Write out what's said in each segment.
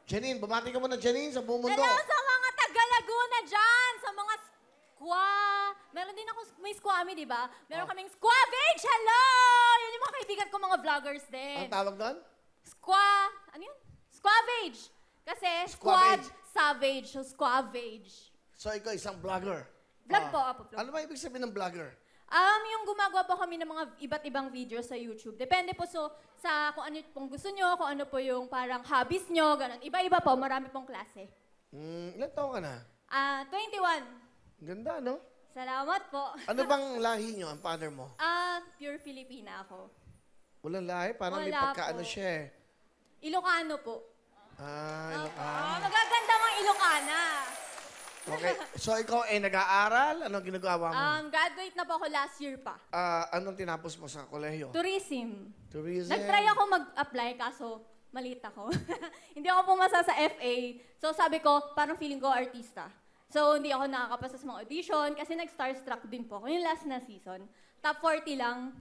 Janine, bumati ka muna, Janine, sa buong mundo. Hello sa mga taga-Laguna dyan, sa mga Meron din ako, may squammy, di ba? Meron kaming squavage! Hello! Yun yung mga kaibigan ko, mga vloggers din. Ang tawag doon? Ano yun? Squavage! Kasi squad, savage, so squavage. So, ikaw isang vlogger. Vlog po, apo. Ano ba ibig sabihin ng vlogger? Yung gumagawa po kami ng mga iba't ibang videos sa YouTube. Depende po sa kung ano pong gusto nyo, kung ano po yung parang hobbies nyo, ganun. Iba-iba po, marami pong klase. Ilan taon ka na? 21. Ganda, no? Salamat po. Ano bang lahi nyo, ang father mo? Pure Filipina ako. Walang lahi? Parang may Wala pagkaano po. siya eh. Ilocano po. Ilocano. Magaganda mga Ilocana. Okay. So, ikaw ay nag-aaral? Anong ginagawa mo? Graduate na po ako last year pa. Anong tinapos mo sa kolehiyo? Tourism. Tourism? Nag-try ako mag-apply kaso maliit ako. Hindi ako pumasa sa FA. So sabi ko, parang feeling ko artista. So hindi ako nakakapasa sa mga audition kasi nag-starstruck din po ako yung last na season. Top 40 lang.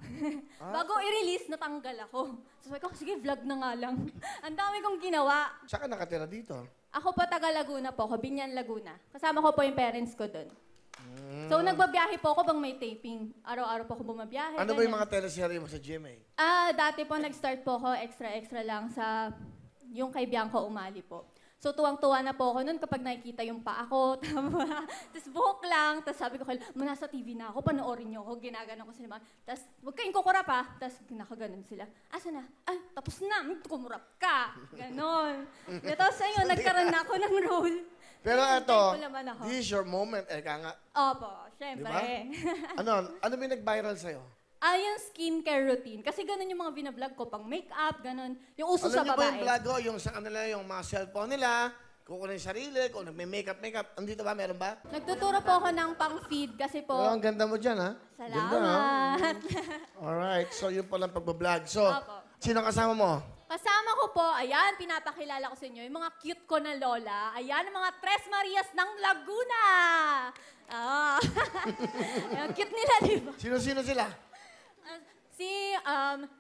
Bago i-release, natanggal ako. So sabi ko, sige, vlog na nga lang. Ang dami kong ginawa. Saan ka nakatira dito? Ako po taga Laguna po, Binyan, Laguna. Kasama ko po yung parents ko doon. So nagbabiyahe po ako pag may taping. Araw-araw po ako bumabiyahe. Ano ba yung mga teleserye mo sa GMA? Dati po nag-start po ako extra-extra lang sa yung kay Bianco Umali po. So tuwang-tuwa na po ako noon kapag nakikita yung paa ko, tapos buhok lang, tapos sabi ko, nasa TV na ako, panoorin niyo ako, ginaganon ko sila. Tapos huwag kayong kukurap ha, tapos nakaganon sila. Asa na? Ay, tapos na, kumurap ka. Ganon. Tapos ayun, nagkaroon na ako ng role. Pero ito, ako. this is your moment, eka nga. Opo, syempre. Diba? Ano ba yung nag-viral sa'yo? Yung skincare routine. Kasi ganun yung mga binablog ko, pang makeup, ganun. Yung uso Alam sa niyo ba babae. yung vlog ko, yung sa kanila, yung mga cellphone nila, kukunin yung sarili, kung nagme-makeup, andito ba? Meron ba? Nagtuturo po ako ng pang-feed kasi po... Pero ang ganda mo dyan, ha? Salamat. Ganda, ha? Alright, so yun palang pagbablog. So, Opo. sino kasama mo? Kasama ko po, ayan, pinapakilala ko sa inyo, yung mga cute ko na lola. Ayan, ang mga Tres Marias ng Laguna. Yung cute nila, di ba? Sino-sino sila? Si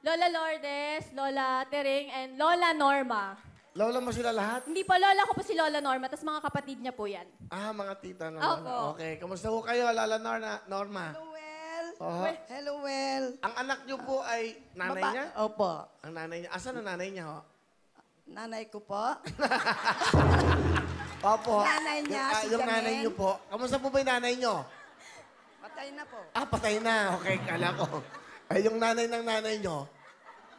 Lola Lourdes, Lola Tering, and Lola Norma. Lola mo sila lahat? Hindi po, lola ko po si Lola Norma, tapos mga kapatid niya po yan. Mga tita na Opo. Lola. Okay, kamusta ho kayo, Lola Norma? Hello, Well. Oh. Hello, Well. Ang anak niyo po ay nanay niya? Opo. Ang nanay niya. Asan ang nanay niya, ho? Nanay ko po. Opo. Nanay niya, si yung Janine. nanay niyo po. Kamusta po ba yung nanay niyo? Patay na po. Patay na. Okay, kala ko. Ay, yung nanay ng nanay niyo,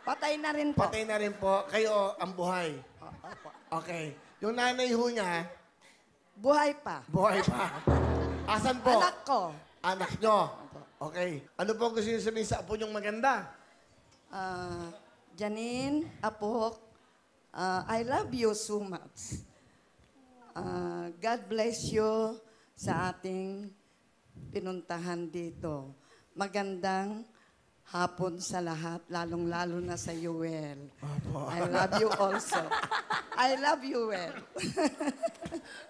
Patay na rin po. patay na rin po. Kayo ang buhay. Opo. Okay. Yung nanay ho niya, Buhay pa. buhay pa. Asan po? Anak ko. Anak niyo. Okay. Ano po ang gusto niyo sabihin sa apo niyong maganda? Janine, Apo, I love you so much. God bless you sa ating pinuntahan dito. Magandang hapon sa lahat, lalong-lalo na sa Yuel. I love you also. I love you, Well.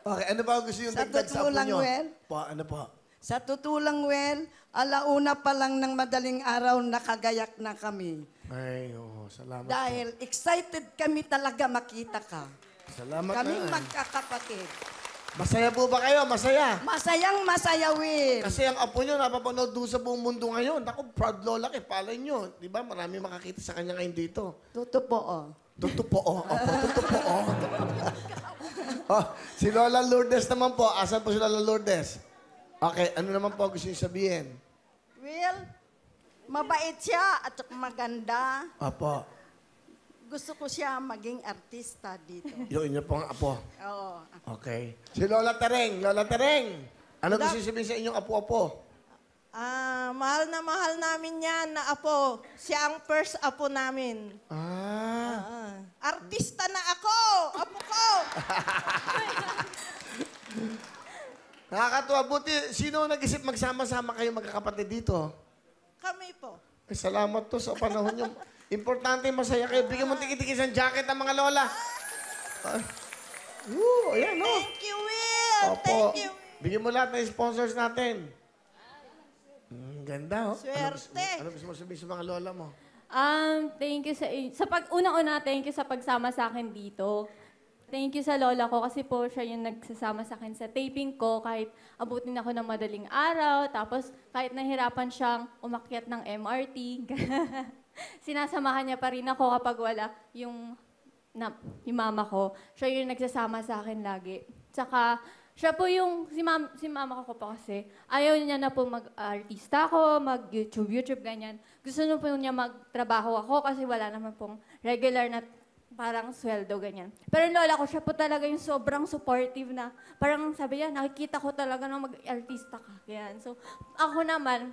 Okay. Ano ba ang gusto niyo Sa dagdag sa totoo apo lang, niyo? Well. Ano po? Sa tutulang, Well, alauna pa lang ng madaling araw, nakagayak na kami. Ay, salamat Dahil excited kami talaga makita ka. po. Salamat Kaming na. magkakapatid. Masaya po ba kayo? Masaya? Masayang masayawin. Kasi ang apo nyo, napapanood doon sa buong mundo ngayon. Ako, proud lola kay palay nyo. Di ba? Marami makakita sa kanya ngayon dito. Totoo. Tutupo. Opo, tutupo. Si Lola Lourdes naman po. Asan po si Lola Lourdes? Okay, ano naman po gusto niyo sabihin? Well, mabait siya at maganda. Opo. Gusto ko siya maging artista dito. Yung inyo pong apo. Oo. Okay. Si Lola Tereng. Lola Tereng. Ano gusto niyo sabihin sa inyong apo-apo? Mahal na mahal namin yan na apo. Siya ang first apo namin. Artista na ako! Apo ko! Nakakatuwa. Buti, sino nag-isip magsama-sama kayo magkakapatid dito? Kami po. Ay, salamat to sa panahon nyo. Importante, masaya kayo. Bigyan mo tiki-tikis ang jacket ng mga lola. Ayan, no? Thank you, Will! Opo. Thank you. Bigyan mo lahat ng sponsors natin. Ganda, oh. Swerte. Ano gusto mo sabihin sa mga lola mo? Thank you unang-una, thank you sa pagsama sa akin dito. Thank you sa lola ko kasi po siya yung nagsasama sa akin sa taping ko kahit abutin ako ng madaling araw. Tapos kahit nahirapan siyang umakyat ng MRT, sinasamahan niya pa rin ako kapag wala yung mama ko. Siya yung nagsasama sa akin lagi. Tsaka siya po yung, si mama ko po kasi, ayaw niya na po mag-artista ako, mag-YouTube, ganyan. Gusto na po niya magtrabaho ako kasi wala naman pong regular na parang sweldo, ganyan. Pero yung lola ko, siya po talaga yung sobrang supportive na, parang sabi niya, nakikita ko talaga na mag-artista ka. Ganyan. So, ako naman,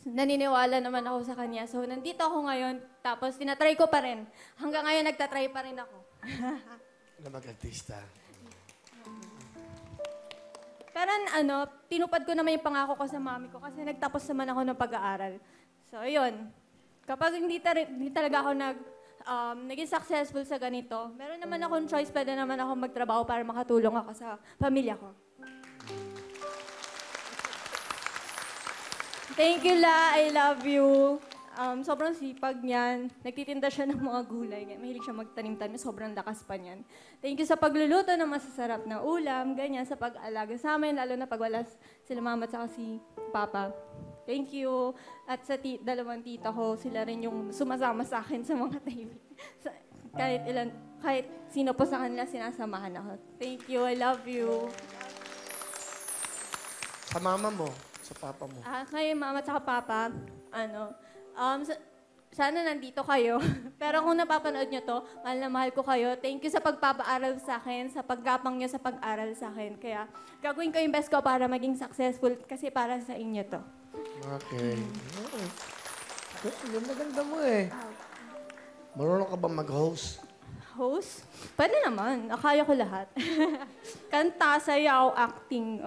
naniniwala naman ako sa kanya. So, nandito ako ngayon, tapos tinatry ko pa rin. Hanggang ngayon, nagtatry pa rin ako. Na mag-artista. Pero tinupad ko naman yung pangako ko sa mami ko kasi nagtapos naman ako ng pag-aaral. So, yun. Kapag hindi talaga ako naging successful sa ganito, meron naman akong choice, pwede naman ako magtrabaho para makatulong ako sa pamilya ko. Thank you, La. I love you. Sobrang sipag niyan. Nagtitinda siya ng mga gulay. Mahilig siya magtanim-tanim. Sobrang lakas pa niyan. Thank you sa pagluluto ng masasarap na ulam. Ganyan, sa pag-alaga sa amin, lalo na pag wala sila mama at saka si Papa. Thank you. At sa dalawang tita ko, sila rin yung sumasama sa akin sa mga TV. Kahit sino po sa kanila, sinasamahan ako. Thank you. I love you. Sa mama mo, sa papa mo. Kay mama at papa, sana nandito kayo. Pero kung napapanood nyo to, mahal na mahal ko kayo. Thank you sa pagpapaaral sa akin, sa paggapang nyo sa pag-aral sa akin. Kaya gagawin ko yung best ko para maging successful kasi para sa inyo to. Okay. Ganda mo eh. Marunong ka ba mag-host? Host? Pwede naman. Nakaya ko lahat. Kanta, sayaw, acting,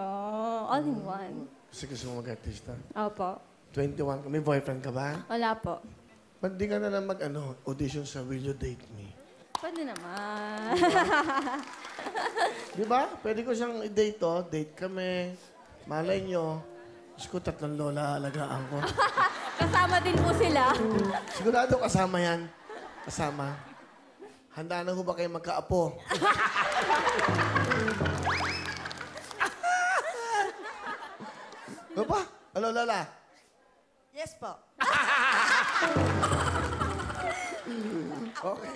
all in one. Kasi gusto mo mag-artista. Opo. 21 ka. May boyfriend ka ba? Wala po. Ba't di ka na lang audition sa Will You Date Me? Pwede naman. Di ba? Pwede ko siyang i-date to. Date kami. Malay nyo. Diyos ko, 3 lola alagaan ko. Kasama din po sila. Sigurado kasama yan. Kasama. Handa na ho ba kayo magkaapo? Ano pa? Ano, Lola? Yes po. Okay.